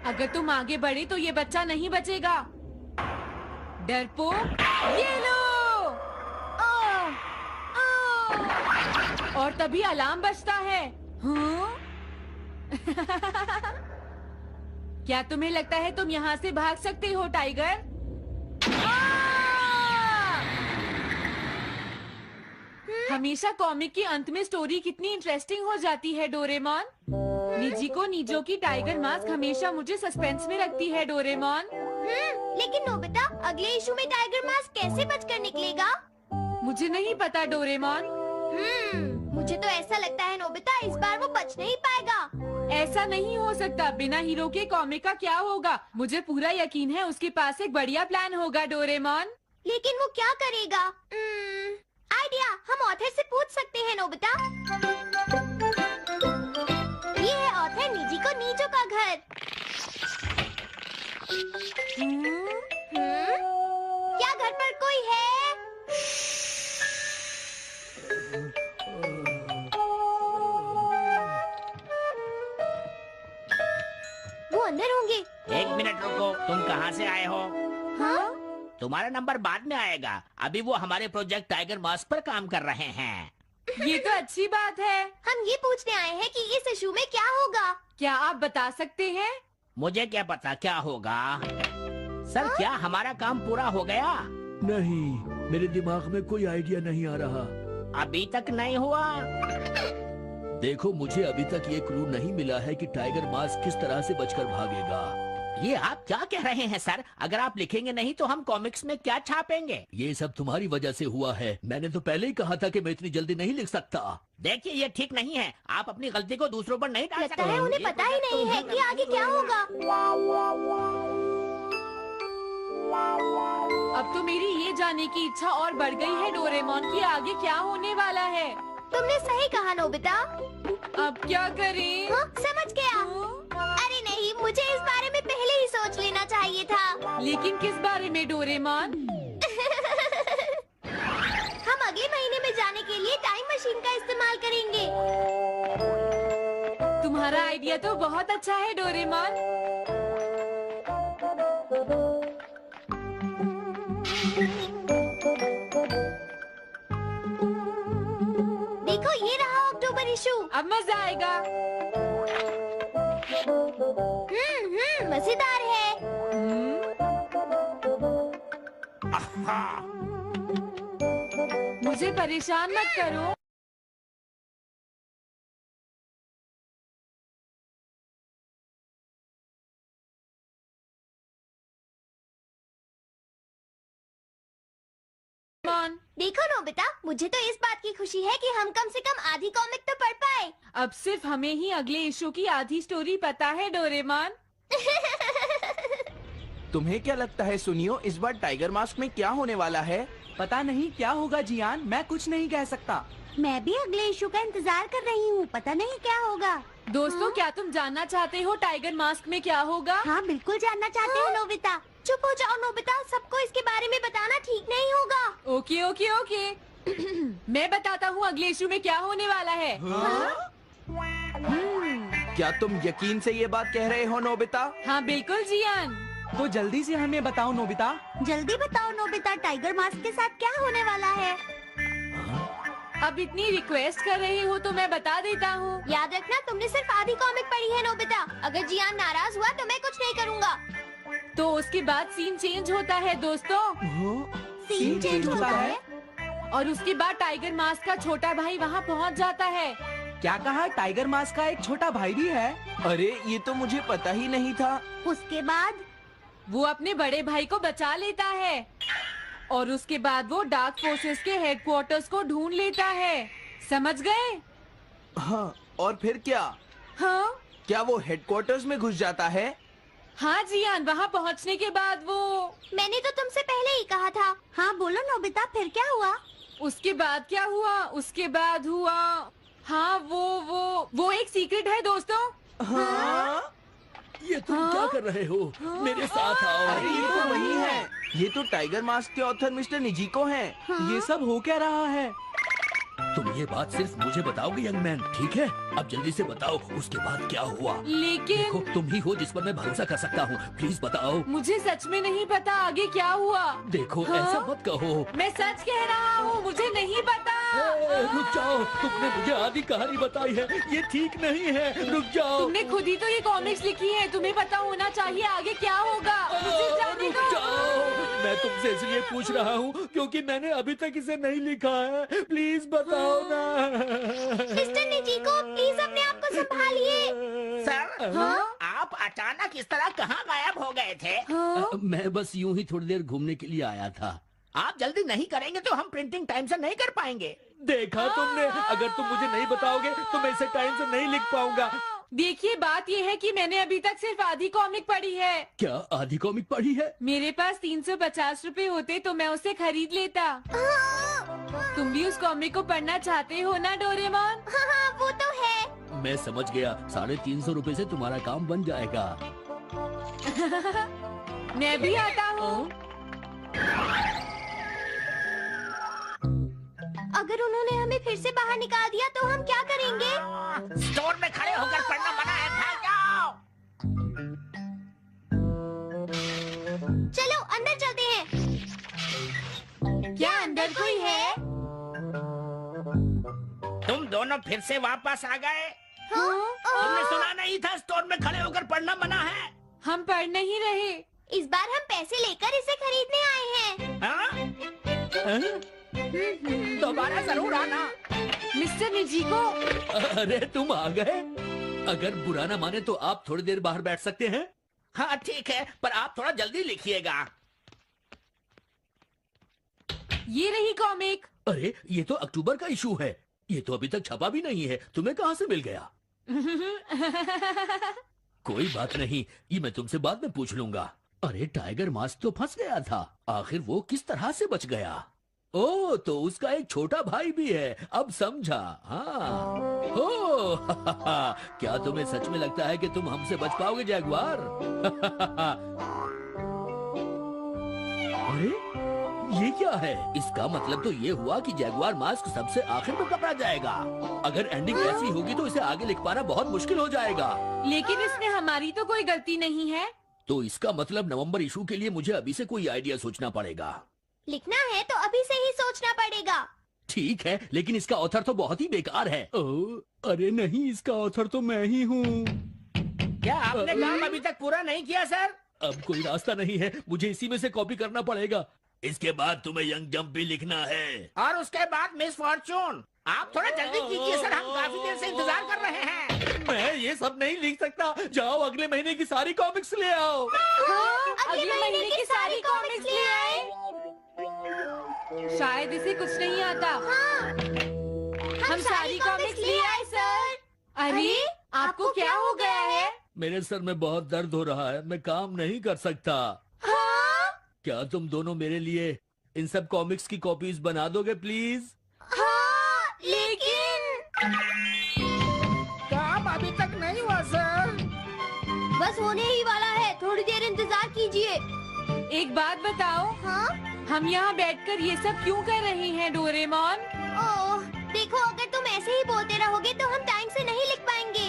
अगर तुम आगे बढ़े तो ये बच्चा नहीं बचेगा। डरपोक, ये लो। और तभी अलार्म बजता है। हाँ? क्या तुम्हें लगता है तुम यहाँ से भाग सकते हो टाइगर? हमेशा कॉमिक के अंत में स्टोरी कितनी इंटरेस्टिंग हो जाती है डोरेमोन। निजिको नीजो की टाइगर मास्क हमेशा मुझे सस्पेंस में रखती है डोरेमोन। लेकिन नोबिता, अगले इशू में टाइगर मास्क कैसे बचकर निकलेगा? मुझे नहीं पता डोरेमोन। मुझे तो ऐसा लगता है नोबिता, इस बार वो बच नहीं पाएगा। ऐसा नहीं हो सकता। बिना हीरो के कॉमिक का क्या होगा? मुझे पूरा यकीन है उसके पास एक बढ़िया प्लान होगा डोरेमोन। लेकिन वो क्या करेगा? आइडिया, हम ऑथर से पूछ सकते हैं नोबिता। ये है ऑथर निजिको नीजो का घर। क्या घर पर कोई है? वो अंदर होंगे। एक मिनट रुको, तुम कहाँ से आए हो? हाँ? तुम्हारा नंबर बाद में आएगा। अभी वो हमारे प्रोजेक्ट टाइगर मास्क पर काम कर रहे हैं। ये तो अच्छी बात है। हम ये पूछने आए हैं कि इस इशू में क्या होगा। क्या आप बता सकते हैं? मुझे क्या पता क्या होगा। सर, क्या हमारा काम पूरा हो गया? नहीं, मेरे दिमाग में कोई आइडिया नहीं आ रहा। अभी तक नहीं हुआ। देखो, मुझे अभी तक ये क्लू नहीं मिला है कि टाइगर मास्क किस तरह से बचकर भागेगा। ये आप क्या कह रहे हैं सर? अगर आप लिखेंगे नहीं तो हम कॉमिक्स में क्या छापेंगे? ये सब तुम्हारी वजह से हुआ है। मैंने तो पहले ही कहा था कि मैं इतनी जल्दी नहीं लिख सकता। देखिए, ये ठीक नहीं है। आप अपनी गलती को दूसरों पर नहीं डाल लगता सकते। है उन्हें पता ही नहीं है कि आगे क्या होगा। अब तो मेरी ये जानने की इच्छा और बढ़ गई है डोरेमोन कि आगे क्या होने वाला है। तुमने सही कहा नोबिता। अब क्या करें? हाँ, समझ गया। अरे नहीं, मुझे इस बारे में पहले ही सोच लेना चाहिए था। लेकिन किस बारे में डोरेमोन? हम अगले महीने में जाने के लिए टाइम मशीन का इस्तेमाल करेंगे। तुम्हारा आइडिया तो बहुत अच्छा है डोरेमोन। देखो, ये रहा अक्टूबर इशू। अब मजा आएगा। मजेदार है। मुझे परेशान मत करो। देखो नोबिता, मुझे तो इस बात की खुशी है कि हम कम से कम आधी कॉमिक तो पढ़ पाए। अब सिर्फ हमें ही अगले इशू की आधी स्टोरी पता है डोरेमोन। तुम्हें क्या लगता है सुनियो, इस बार टाइगर मास्क में क्या होने वाला है? पता नहीं क्या होगा जियान, मैं कुछ नहीं कह सकता। मैं भी अगले इशू का इंतजार कर रही हूँ, पता नहीं क्या होगा। दोस्तों, क्या तुम जानना चाहते हो टाइगर मास्क में क्या होगा? हाँ, बिल्कुल जानना चाहते हैं नोबिता। चुप हो जाओ नोबिता, सबको इसके बारे में बताना ठीक नहीं होगा। Okay okay okay. मैं बताता हूँ अगले इशू में क्या होने वाला है। क्या तुम यकीन से ये बात कह रहे हो नोबिता? हाँ बिल्कुल जियान। तो जल्दी से हमें बताओ नोबिता। जल्दी बताओ नोबिता, टाइगर मास्क के साथ क्या होने वाला है? अब इतनी रिक्वेस्ट कर रहे हो तो मैं बता देता हूँ। याद रखना, तुमने सिर्फ आधी कॉमिक पढ़ी है नोबिता। अगर जियान नाराज हुआ तो मैं कुछ नहीं करूँगा। तो उसके बाद सीन चेंज होता है दोस्तों। सीन चेंज होता है? और उसके बाद टाइगर मास्क का छोटा भाई वहाँ पहुँच जाता है। क्या कहा? टाइगर मास्क का एक छोटा भाई भी है? अरे, ये तो मुझे पता ही नहीं था। उसके बाद वो अपने बड़े भाई को बचा लेता है और उसके बाद वो डार्क फोर्सेस के हेडक्वार्टर्स को ढूंढ लेता है। समझ गए? हाँ, और फिर क्या? हाँ क्या वो हेडक्वार्टर्स में घुस जाता है? हाँ जियान, वहाँ पहुँचने के बाद वो। मैंने तो तुमसे पहले ही कहा था। हाँ बोलो नोबिता, फिर क्या हुआ? उसके बाद क्या हुआ? उसके बाद हुआ, हाँ वो एक सीक्रेट है दोस्तों। हाँ? ये तुम क्या कर रहे हो? मेरे साथ आओ। अरे, ये तो वही है। ये तो टाइगर मास्क के ऑथर मिस्टर निजिको हैं। ये सब हो क्या रहा है? तुम ये बात सिर्फ मुझे बताओगे यंग मैन, ठीक है? अब जल्दी से बताओ उसके बाद क्या हुआ। लेकिन देखो तुम ही हो जिस पर मैं भरोसा कर सकता हूँ, प्लीज बताओ। मुझे सच में नहीं पता आगे क्या हुआ। देखो हाँ? ऐसा मत कहो। मैं सच कह रहा हूँ, मुझे नहीं पता। रुक जाओ, तुमने मुझे आधी कहानी बताई है, ये ठीक नहीं है, रुक जाओ। तुमने खुद ही तो ये कॉमिक्स लिखी है, तुम्हें पता होना चाहिए आगे क्या होगा। मुझे जाने रुक दो। जाओ, मैं तुमसे इसलिए पूछ रहा हूँ क्योंकि मैंने अभी तक इसे नहीं लिखा है, प्लीज बताओ ना। मिस्टर निजीको, प्लीज अपने आप को संभालिए। सर, हाँ? आप अचानक इस तरह कहाँ गायब हो गए थे? हाँ? मैं बस यूं ही थोड़ी देर घूमने के लिए आया था। आप जल्दी नहीं करेंगे तो हम प्रिंटिंग टाइम से नहीं कर पाएंगे। देखा तुमने, अगर तुम मुझे नहीं बताओगे तो मैं इसे टाइम से नहीं लिख पाऊंगा। देखिए बात ये है कि मैंने अभी तक सिर्फ आधी कॉमिक पढ़ी है। क्या आधी कॉमिक पढ़ी है? मेरे पास 350 रुपए होते तो मैं उसे खरीद लेता। तुम भी उस कॉमिक को पढ़ना चाहते हो ना डोरेमोन? हाँ हाँ, वो तो है। मैं समझ गया, 350 रुपए से तुम्हारा काम बन जाएगा। मैं भी आता हूँ। अगर उन्होंने हमें फिर से बाहर निकाल दिया तो हम क्या करेंगे? स्टोर में खड़े होकर पढ़ना मना है, भाग जाओ। चलो अंदर चलते हैं। क्या अंदर कोई है? तुम दोनों फिर से वापस आ गए। तुमने सुना नहीं था स्टोर में खड़े होकर पढ़ना मना है? हम पढ़ नहीं रहे। इस बार हम पैसे लेकर इसे खरीदने आए हैं। हाँ? दोबारा जरूर आना। मिस्टर निजीको, अरे तुम आ गए। अगर बुरा ना माने तो आप थोड़ी देर बाहर बैठ सकते हैं। हाँ ठीक है, पर आप थोड़ा जल्दी लिखिएगा। ये रही कॉमिक। अरे ये तो अक्टूबर का इशू है, ये तो अभी तक छपा भी नहीं है, तुम्हें कहाँ से मिल गया? कोई बात नहीं, ये मैं तुमसे बाद में पूछ लूंगा। अरे टाइगर मास्क तो फंस गया था, आखिर वो किस तरह से बच गया? ओ तो उसका एक छोटा भाई भी है, अब समझा। हाँ ओ क्या तुम्हें सच में लगता है कि तुम हमसे बच पाओगे जैगुआर? अरे ये क्या है? इसका मतलब तो ये हुआ कि जैगुआर मास्क सबसे आखिर में पकड़ा जाएगा। अगर एंडिंग ऐसी होगी तो इसे आगे लिख पाना बहुत मुश्किल हो जाएगा। लेकिन इसमें हमारी तो कोई गलती नहीं है। तो इसका मतलब नवंबर इशू के लिए मुझे अभी से कोई आइडिया सोचना पड़ेगा। लिखना है तो अभी से ही सोचना पड़ेगा। ठीक है, लेकिन इसका ऑथर तो बहुत ही बेकार है। अरे नहीं, इसका ऑथर तो मैं ही हूँ। क्या आपने काम अभी तक पूरा नहीं किया सर? अब कोई रास्ता नहीं है, मुझे इसी में से कॉपी करना पड़ेगा। इसके बाद तुम्हें यंग जंप भी लिखना है। और उसके बाद मिस फॉर्चून। आप थोड़ा जल्दी कीजिए सर, हम काफी देर से इंतजार कर रहे हैं। मैं ये सब नहीं लिख सकता, जाओ अगले महीने की सारी कॉमिक्स ले आओ। अगले महीने की सारी कॉमिक्स ले आए। शायद इसे कुछ नहीं आता। हम सारी कॉमिक्स ले आए सर। अरे आपको क्या हो गया है? मेरे सर में बहुत दर्द हो रहा है, मैं काम नहीं कर सकता। क्या तुम दोनों मेरे लिए इन सब कॉमिक्स की कॉपीज बना दोगे प्लीज? लेकिन काम अभी तक नहीं हुआ सर। बस होने ही वाला है, थोड़ी देर इंतजार कीजिए। एक बात बताओ, हाँ? हम यहाँ बैठकर ये सब क्यों कर रहे हैं डोरेमोन? ओह, देखो अगर तुम ऐसे ही बोलते रहोगे तो हम टाइम से नहीं लिख पाएंगे।